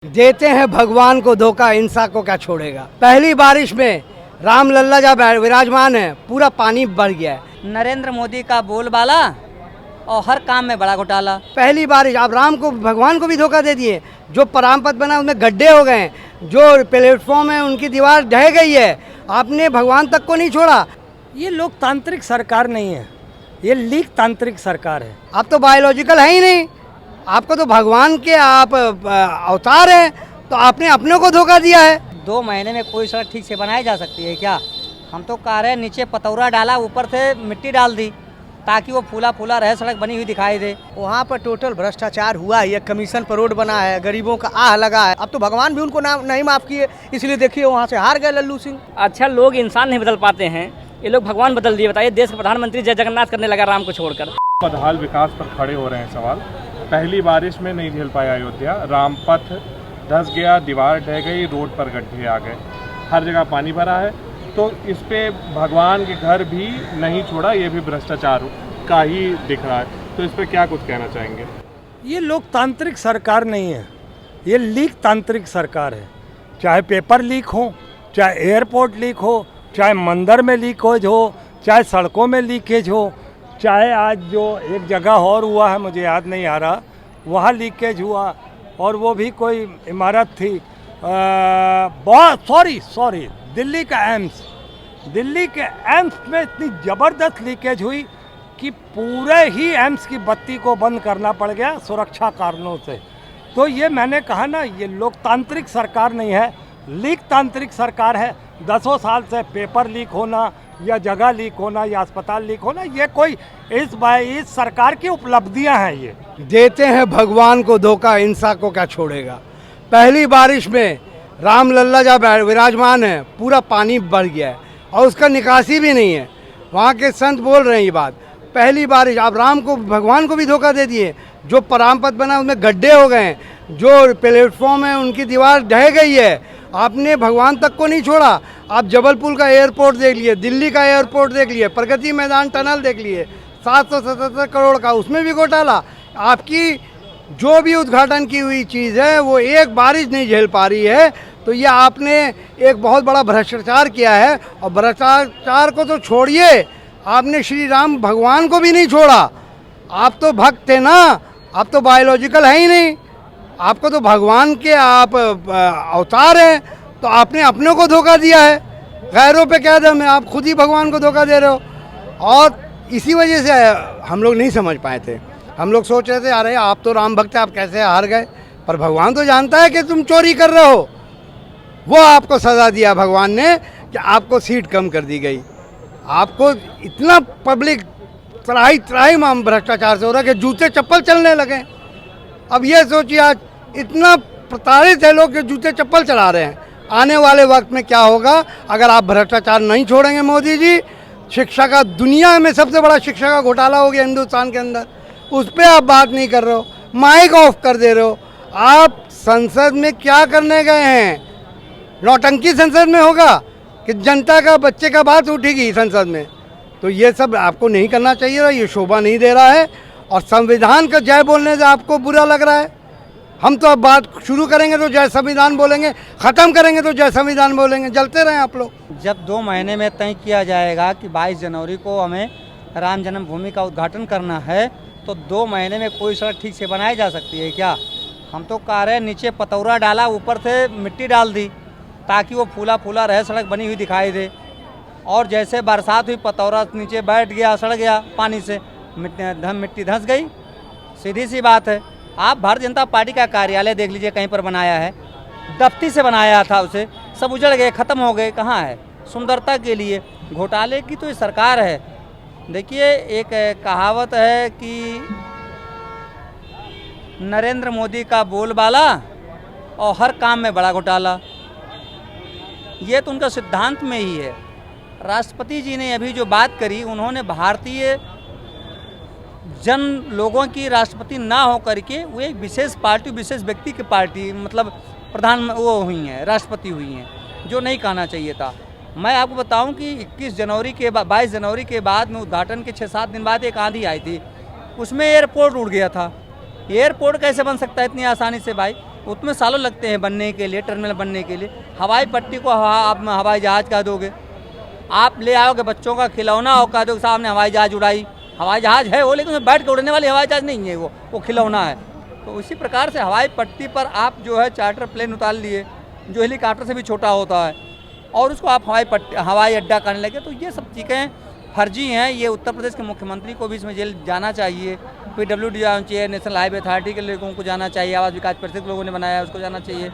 देते हैं भगवान को धोखा, इंसान को क्या छोड़ेगा। पहली बारिश में राम लल्ला जब विराजमान है, पूरा पानी बढ़ गया है। नरेंद्र मोदी का बोलबाला और हर काम में बड़ा घोटाला। पहली बारिश आप राम को, भगवान को भी धोखा दे दिए। जो पराम पथ बना उसमें गड्ढे हो गए, जो प्लेटफॉर्म है उनकी दीवार ढह गई है, आपने भगवान तक को नहीं छोड़ा। ये लोकतांत्रिक सरकार नहीं है, ये लीक तांत्रिक सरकार है। आप तो बायोलॉजिकल है ही नहीं, आपको तो भगवान के आप अवतार हैं, तो आपने अपने को धोखा दिया है। 2 महीने में कोई सड़क ठीक से बनाई जा सकती है क्या? हम तो कह रहे हैं नीचे पतौरा डाला, ऊपर से मिट्टी डाल दी ताकि वो फूला फूला रहे, सड़क बनी हुई दिखाई दे। वहाँ पर टोटल भ्रष्टाचार हुआ है, कमीशन पर रोड बना है, गरीबों का आह लगा है। अब तो भगवान भी उनको नहीं माफ किए, इसलिए देखिए वहाँ से हार गए लल्लू सिंह। अच्छा, लोग इंसान नहीं बदल पाते हैं, ये लोग भगवान बदल दिए। बताइए, देश का प्रधानमंत्री जय जगन्नाथ करने लगा राम को छोड़कर। बदहाल विकास पर खड़े हो रहे हैं सवाल। पहली बारिश में नहीं झेल पाया अयोध्या, राम पथ धंस गया, दीवार ढह गई, रोड पर गड्ढे आ गए, हर जगह पानी भरा है। तो इस पे भगवान के घर भी नहीं छोड़ा, ये भी भ्रष्टाचार का ही दिख रहा है। तो इस पे क्या कुछ कहना चाहेंगे? ये लोकतांत्रिक सरकार नहीं है, ये लीक तांत्रिक सरकार है। चाहे पेपर लीक हो, चाहे एयरपोर्ट लीक हो, चाहे मंदिर में लीकेज हो, चाहे सड़कों में लीकेज हो, चाहे आज जो एक जगह और हुआ है, मुझे याद नहीं आ रहा, वहाँ लीकेज हुआ, और वो भी कोई इमारत थी। बहुत सॉरी दिल्ली का एम्स, दिल्ली के एम्स में इतनी ज़बरदस्त लीकेज हुई कि पूरे ही एम्स की बत्ती को बंद करना पड़ गया सुरक्षा कारणों से। तो ये मैंने कहा ना, ये लोकतांत्रिक सरकार नहीं है, लीक तांत्रिक सरकार है। 10 साल से पेपर लीक होना या जगह लीक होना या अस्पताल लीक होना, ये कोई इस सरकार की उपलब्धियां हैं। ये देते हैं भगवान को धोखा, इंसान को क्या छोड़ेगा। पहली बारिश में राम लल्ला जब विराजमान है, पूरा पानी बढ़ गया है और उसका निकासी भी नहीं है। वहाँ के संत बोल रहे हैं ये बात। पहली बारिश आप राम को, भगवान को भी धोखा दे दिए। जो पराम पथ बना उसमें गड्ढे हो गए, जो प्लेटफॉर्म है उनकी दीवार ढह गई है, आपने भगवान तक को नहीं छोड़ा। आप जबलपुर का एयरपोर्ट देख लिए, दिल्ली का एयरपोर्ट देख लिए, प्रगति मैदान टनल देख लिए, 777 करोड़ का, उसमें भी घोटाला। आपकी जो भी उद्घाटन की हुई चीज़ है वो एक बारिश नहीं झेल पा रही है। तो ये आपने एक बहुत बड़ा भ्रष्टाचार किया है। और भ्रष्टाचार को तो छोड़िए, आपने श्री राम भगवान को भी नहीं छोड़ा। आप तो भक्त थे ना, आप तो बायोलॉजिकल है ही नहीं, आपको तो भगवान के आप अवतार हैं, तो आपने अपने को धोखा दिया है। गैरों पे क्या दम है, आप खुद ही भगवान को धोखा दे रहे हो। और इसी वजह से हम लोग नहीं समझ पाए थे। हम लोग सोच रहे थे, अरे आप तो राम भक्त हैं, आप कैसे हार गए। पर भगवान तो जानता है कि तुम चोरी कर रहे हो। वो आपको सज़ा दिया भगवान ने कि आपको सीट कम कर दी गई। आपको इतना पब्लिक त्राही माम भ्रष्टाचार से हो रहा है कि जूते चप्पल चलने लगे। अब ये सोचिए, आज इतना प्रताड़ित है लोग कि जूते चप्पल चला रहे हैं। आने वाले वक्त में क्या होगा अगर आप भ्रष्टाचार नहीं छोड़ेंगे मोदी जी। शिक्षा का, दुनिया में सबसे बड़ा शिक्षा का घोटाला हो गया हिंदुस्तान के अंदर, उस पर आप बात नहीं कर रहे हो, माइक ऑफ कर दे रहे हो। आप संसद में क्या करने गए हैं? नौटंकी संसद में होगा कि जनता का, बच्चे का बात उठेगी संसद में? तो ये सब आपको नहीं करना चाहिए, ये शोभा नहीं दे रहा है। और संविधान का जय बोलने से आपको बुरा लग रहा है। हम तो अब बात शुरू करेंगे तो जय संविधान बोलेंगे, ख़त्म करेंगे तो जय संविधान बोलेंगे, जलते रहें आप लोग। जब 2 महीने में तय किया जाएगा कि 22 जनवरी को हमें राम जन्मभूमि का उद्घाटन करना है, तो 2 महीने में कोई सड़क ठीक से बनाई जा सकती है क्या? हम तो कह रहे हैं नीचे पतौरा डाला, ऊपर से मिट्टी डाल दी ताकि वो फूला फूला रहे, सड़क बनी हुई दिखाई दे। और जैसे बरसात हुई, पतौरा नीचे बैठ गया, सड़ गया पानी से, मिट्टी धंस गई। सीधी सी बात है। आप भारतीय जनता पार्टी का कार्यालय देख लीजिए, कहीं पर बनाया है, दफ्ती से बनाया था, उसे सब उजड़ गए, ख़त्म हो गए। कहाँ है सुंदरता के लिए? घोटाले की तो ये सरकार है। देखिए, एक कहावत है कि नरेंद्र मोदी का बोलबाला और हर काम में बड़ा घोटाला। ये तो उनका सिद्धांत में ही है। राष्ट्रपति जी ने अभी जो बात करी, उन्होंने भारतीय जन लोगों की राष्ट्रपति ना हो करके वो एक विशेष पार्टी, विशेष व्यक्ति की पार्टी, मतलब प्रधान वो हुई हैं, राष्ट्रपति हुई हैं, जो नहीं कहना चाहिए था। मैं आपको बताऊं कि 22 जनवरी के बाद में उद्घाटन के 6-7 दिन बाद एक आंधी आई थी, उसमें एयरपोर्ट उड़ गया था। एयरपोर्ट कैसे बन सकता है इतनी आसानी से भाई? उसमें सालों लगते हैं बनने के लिए, टर्मिनल बनने के लिए। हवाई पट्टी को आप हवाई जहाज़ कह दोगे, आप ले आओगे बच्चों का खिलौना और कह दोगे साहब ने हवाई जहाज़ उड़ाई। हवाई जहाज़ है वो, लेकिन बैठ के उड़ने वाली हवाई जहाज़ नहीं है, वो खिलौना है। तो उसी प्रकार से हवाई पट्टी पर आप जो है चार्टर प्लेन उतार लिए जो हेलीकॉप्टर से भी छोटा होता है, और उसको आप हवाई अड्डा करने लगे। तो ये सब चीज़ें फर्जी हैं। ये उत्तर प्रदेश के मुख्यमंत्री को भी इसमें जेल जाना चाहिए, PWD जाना चाहिए, नेशनल हाईवे अथॉरिटी के लोगों को जाना चाहिए, आवास विकास परिषद के लोगों ने बनाया है उसको जाना चाहिए।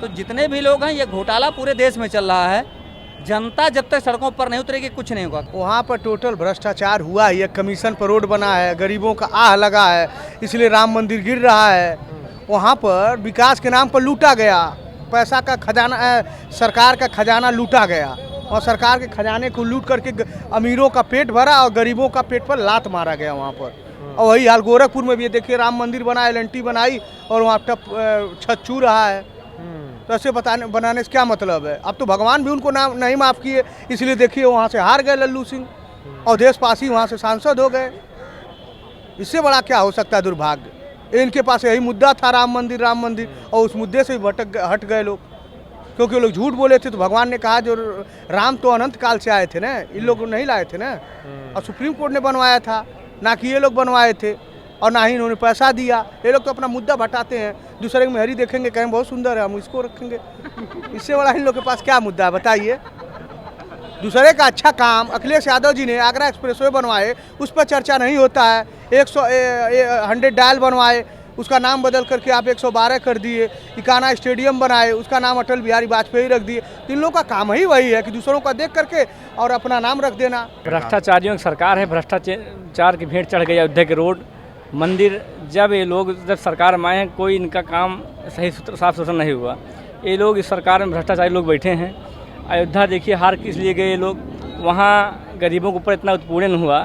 तो जितने भी लोग हैं, ये घोटाला पूरे देश में चल रहा है। जनता जब तक सड़कों पर नहीं उतरेगी कुछ नहीं होगा। वहाँ पर टोटल भ्रष्टाचार हुआ है, कमीशन पर रोड बना है, गरीबों का आह लगा है, इसलिए राम मंदिर गिर रहा है। वहाँ पर विकास के नाम पर लूटा गया पैसा का खजाना, सरकार का खजाना लूटा गया, और सरकार के खजाने को लूट करके अमीरों का पेट भरा और गरीबों का पेट पर लात मारा गया वहाँ पर। और वही हाल गोरखपुर में भी है, देखिए राम मंदिर बनाया, LNT बनाई और वहाँ छत छू रहा है। तो ऐसे बनाने से क्या मतलब है? अब तो भगवान भी उनको नाम नहीं माफ़ किए, इसलिए देखिए वहाँ से हार गए लल्लू सिंह और देशपासी वहाँ से सांसद हो गए। इससे बड़ा क्या हो सकता है दुर्भाग्य? इनके पास यही मुद्दा था राम मंदिर, और उस मुद्दे से हट गए लोग, क्योंकि वो लोग झूठ बोले थे। तो भगवान ने कहा जो राम तो अनंत काल से आए थे ना, इन लोग नहीं लाए थे ना, और सुप्रीम कोर्ट ने बनवाया था, ना कि ये लोग बनवाए थे, और ना ही इन्होंने पैसा दिया। ये लोग तो अपना मुद्दा भटाते हैं, दूसरे की मेहरी देखेंगे कहें बहुत सुंदर है हम इसको रखेंगे। इससे बड़ा इन लोग के पास क्या मुद्दा है बताइए? दूसरे का अच्छा काम अखिलेश यादव जी ने आगरा एक्सप्रेसवे बनवाए, उस पर चर्चा नहीं होता है। 100 डायल बनवाए, उसका नाम बदल करके आप 112 कर दिए। इकाना स्टेडियम बनाए, उसका नाम अटल बिहारी वाजपेयी रख दिए। तो इन लोगों का काम ही वही है कि दूसरों का देख करके और अपना नाम रख देना। भ्रष्टाचारियों की सरकार है, भ्रष्टाचार की भेंट चढ़ गई अयोध्या के रोड मंदिर। जब सरकार में आए हैं, कोई इनका काम सही साफ सुथरा नहीं हुआ। ये लोग इस सरकार में भ्रष्टाचारी लोग बैठे हैं। अयोध्या देखिए हार किस लिए गए लोग, वहाँ गरीबों के ऊपर इतना उत्पीड़न हुआ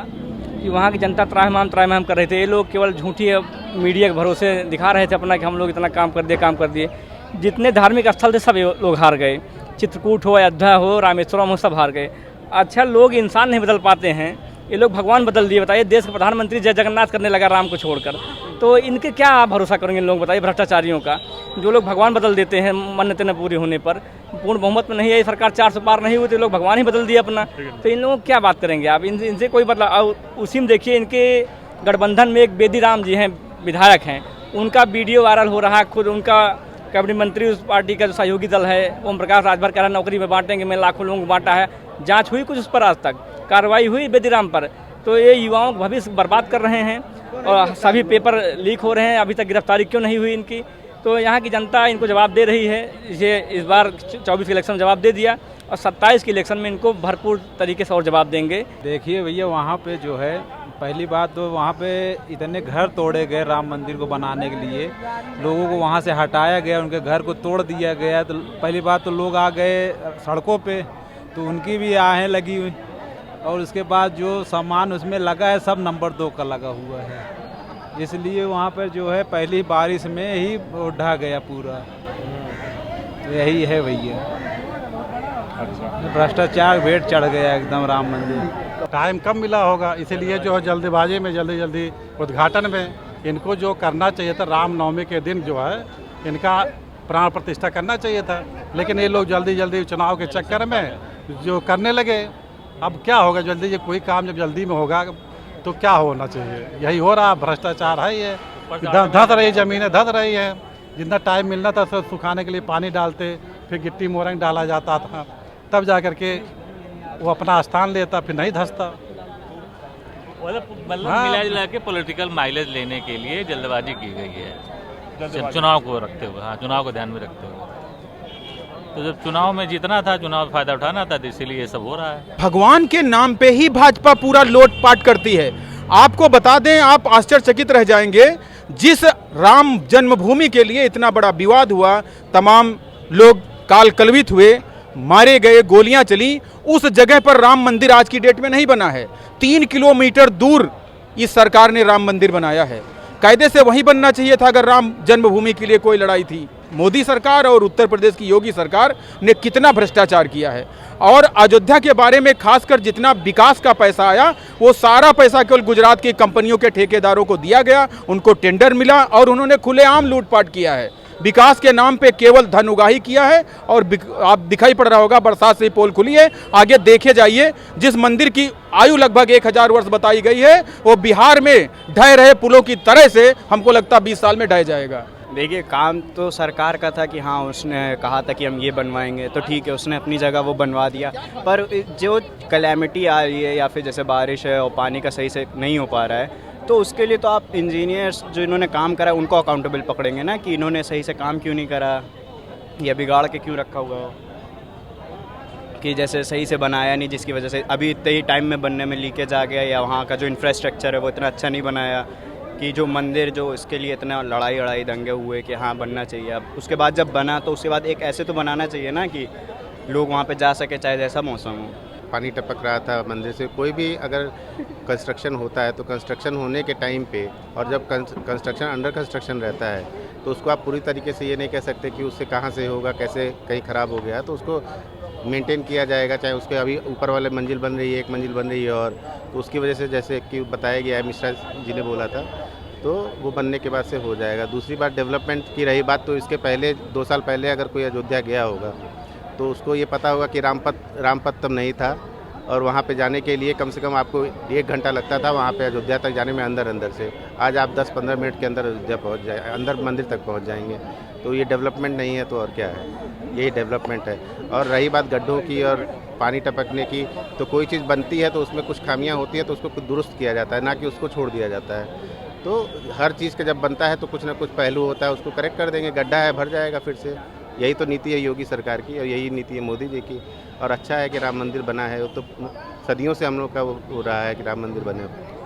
कि वहाँ की जनता त्राहिमाम कर रहे थे। ये लोग केवल झूठी मीडिया के भरोसे दिखा रहे थे अपना कि हम लोग इतना काम कर दिए। जितने धार्मिक स्थल थे सब लोग हार गए, चित्रकूट हो, अयोध्या हो, रामेश्वरम हो, सब हार गए। अच्छा, लोग इंसान नहीं बदल पाते हैं, ये लोग भगवान बदल दिए। बताइए, देश का प्रधानमंत्री जय जगन्नाथ करने लगा राम को छोड़कर, तो इनके क्या आप भरोसा करेंगे लोग? बताइए, भ्रष्टाचारियों का, जो लोग भगवान बदल देते हैं मन्नतें न पूरी होने पर। पूर्ण बहुमत में नहीं है सरकार, 400 पार नहीं हुई तो लोग भगवान ही बदल दिए अपना। तो इन लोगों को क्या बात करेंगे आप? इनसे कोई बदलाव। उसी में देखिए इनके गठबंधन में एक बेदी राम जी हैं, विधायक हैं, उनका वीडियो वायरल हो रहा है। खुद उनका कैबिनेट मंत्री उस पार्टी का जो सहयोगी दल है, ओम प्रकाश राजभर कह रहा है नौकरी में बांटेंगे, मैं लाखों लोगों को बांटा है। जांच हुई कुछ उस पर? आज तक कार्रवाई हुई बेदीराम पर? तो ये युवाओं का भविष्य बर्बाद कर रहे हैं और सभी पेपर लीक हो रहे हैं। अभी तक गिरफ्तारी क्यों नहीं हुई इनकी? तो यहाँ की जनता इनको जवाब दे रही है। ये इस बार 24 के इलेक्शन में जवाब दे दिया और 27 के इलेक्शन में इनको भरपूर तरीके से और जवाब देंगे। देखिए भैया, वहाँ पे जो है पहली बात तो वहाँ पे इतने घर तोड़े गए राम मंदिर को बनाने के लिए, लोगों को वहाँ से हटाया गया, उनके घर को तोड़ दिया गया। तो पहली बात तो लोग आ गए सड़कों पे, तो उनकी भी आहें लगी हुई, और उसके बाद जो सामान उसमें लगा है सब नंबर 2 का लगा हुआ है, इसलिए वहाँ पर जो है पहली बारिश में ही ढह गया पूरा। तो यही है भैया, भ्रष्टाचार भेंट चढ़ गया एकदम राम मंदिर। टाइम कम मिला होगा, इसीलिए जो है जल्दबाजी में जल्दी उद्घाटन में इनको जो करना चाहिए था, रामनवमी के दिन जो है इनका प्राण प्रतिष्ठा करना चाहिए था, लेकिन ये लोग जल्दी चुनाव के चक्कर में जो करने लगे। अब क्या होगा जल्दी, ये कोई काम जब जल्दी में होगा तो क्या होना चाहिए? यही हो रहा, भ्रष्टाचार है। ये धंस रही ज़मीनें, धंस रही है। जितना टाइम मिलना था सब सुखाने के लिए पानी डालते, फिर गिट्टी मोरंग डाला जाता था, तब जा करके वो अपना स्थान लेता, फिर नहीं धंसता। मतलब मिला जुला के पॉलिटिकल माइलेज लेने के लिए जल्दबाजी की गई है, चुनाव को रखते हुए। हाँ, चुनाव को ध्यान में रखते हुए। तो जब चुनाव में जीतना था, चुनाव में फायदा उठाना था, तो इसीलिए ये सब हो रहा है। भगवान के नाम पे ही भाजपा पूरा लोटपाट करती है। आपको बता दें, आप आश्चर्यचकित रह जाएंगे, जिस राम जन्मभूमि के लिए इतना बड़ा विवाद हुआ, तमाम लोग काल कलवित हुए, मारे गए, गोलियां चली, उस जगह पर राम मंदिर आज की डेट में नहीं बना है। 3 किलोमीटर दूर इस सरकार ने राम मंदिर बनाया है। कायदे से वहीं बनना चाहिए था अगर राम जन्मभूमि के लिए कोई लड़ाई थी। मोदी सरकार और उत्तर प्रदेश की योगी सरकार ने कितना भ्रष्टाचार किया है। और अयोध्या के बारे में खासकर जितना विकास का पैसा आया, वो सारा पैसा केवल गुजरात की कंपनियों के ठेकेदारों को दिया गया, उनको टेंडर मिला और उन्होंने खुलेआम लूटपाट किया है। विकास के नाम पे केवल धन उगाही किया है। और आप दिखाई पड़ रहा होगा, बरसात से ही पोल खुली है। आगे देखे जाइए, जिस मंदिर की आयु लगभग 1000 वर्ष बताई गई है, वो बिहार में ढह रहे पुलों की तरह से हमको लगता 20 साल में ढह जाएगा। देखिए, काम तो सरकार का था कि हाँ, उसने कहा था कि हम ये बनवाएंगे, तो ठीक है, उसने अपनी जगह वो बनवा दिया। पर जो कैलेमिटी आ रही है या फिर जैसे बारिश है और पानी का सही से नहीं हो पा रहा है, तो उसके लिए तो आप इंजीनियर्स जो इन्होंने काम करा उनको अकाउंटेबल पकड़ेंगे ना, कि इन्होंने सही से काम क्यों नहीं करा या बिगाड़ के क्यों रखा हुआ है, कि जैसे सही से बनाया नहीं, जिसकी वजह से अभी इतने ही टाइम में बनने में लीकेज आ गया, या वहाँ का जो इंफ्रास्ट्रक्चर है वो इतना अच्छा नहीं बनाया, कि जो मंदिर जो इसके लिए इतना लड़ाई दंगे हुए कि हाँ बनना चाहिए। अब उसके बाद जब बना तो उसके बाद एक ऐसे तो बनाना चाहिए ना कि लोग वहाँ पे जा सके चाहे जैसा मौसम हो। पानी टपक रहा था मंदिर से। कोई भी अगर कंस्ट्रक्शन होता है तो कंस्ट्रक्शन होने के टाइम पे, और जब कंस्ट्रक्शन अंडर कंस्ट्रक्शन रहता है, तो उसको आप पूरी तरीके से ये नहीं कह सकते कि उससे कहाँ से होगा, कैसे कहीं ख़राब हो गया, तो उसको मेंटेन किया जाएगा। चाहे उसके अभी ऊपर वाले मंजिल बन रही है, एक मंजिल बन रही है, और तो उसकी वजह से जैसे कि बताया गया है, मिश्रा जी ने बोला था, तो वो बनने के बाद से हो जाएगा। दूसरी बात डेवलपमेंट की रही बात, तो इसके पहले 2 साल पहले अगर कोई अयोध्या गया होगा तो उसको ये पता होगा कि रामपथ तब नहीं था, और वहाँ पे जाने के लिए कम से कम आपको 1 घंटा लगता था वहाँ पे अयोध्या तक जाने में अंदर से। आज आप 10-15 मिनट के अंदर अयोध्या पहुँच जाए, अंदर मंदिर तक पहुँच जाएंगे। तो ये डेवलपमेंट नहीं है तो और क्या है, यही डेवलपमेंट है। और रही बात गड्ढों की और पानी टपकने की, तो कोई चीज़ बनती है तो उसमें कुछ खामियां होती है तो उसको दुरुस्त किया जाता है, ना कि उसको छोड़ दिया जाता है। तो हर चीज़ का जब बनता है तो कुछ ना कुछ पहलू होता है, उसको करेक्ट कर देंगे। गड्ढा है, भर जाएगा फिर से। यही तो नीति है योगी सरकार की, और यही नीति है मोदी जी की। और अच्छा है कि राम मंदिर बना है, वो तो सदियों से हम लोग का हो रहा है कि राम मंदिर बने।